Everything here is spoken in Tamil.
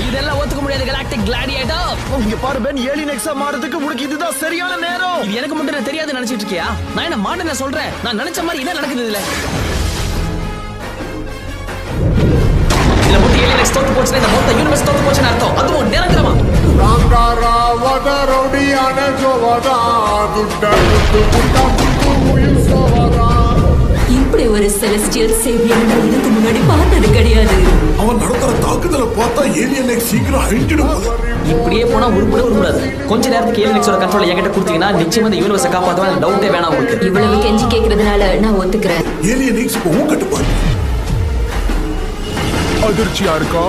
இதெல்லாம் ஒத்துக்க முடியாது கலாக்டிக் கிளாடியேட்டர். இங்க பாரு பென், ஏலியன் எக்ஸா மாறதுக்கு உனக்கு இதுதான் சரியான நேரம். இது எனக்கு மட்டும் நான் தெரியாது நினைச்சிட்டு இருக்கியா? நான் என்ன மாட்டேன் சொல்றேன். நான் நினைச்ச மாதிரி என்ன நடக்குது இதுல? இதுல மட்டும் ஏலியன் எக்ஸ் தோத்து போச்சுன்னா இந்த மொத்த யூனிவர்ஸ் தோத்து போச்சுன்னு அர்த்தம். அதுவும் நிரந்தரமா. இப்படி ஒரு செலஸ்டியல் சேவியர் நான் இதுக்கு முன்னாடி பார்த்தது கிடையாது. அவன் நடத்துற தாக்குதலை பார்த்தா ஏலியன் எக்ஸ் சீக்கிரம் அழிஞ்சிடும். இப்படியே போனா உருப்படாது. கொஞ்ச நேரத்துக்கு ஏலியன் எக்ஸோட கண்ட்ரோல் என்கிட்ட கொடுத்தீங்கன்னா நிச்சயமா இந்த யூனிவர்ஸை காப்பாத்துவேன். டவுட்டே வேணாம் உங்களுக்கு. இவ்வளவு கெஞ்சி கேட்கறதுனால நான் ஒத்துக்கிறேன். ஏலியன் எக்ஸ் கட்டுப்பாடு அதிர்ச்சியா இருக்கா?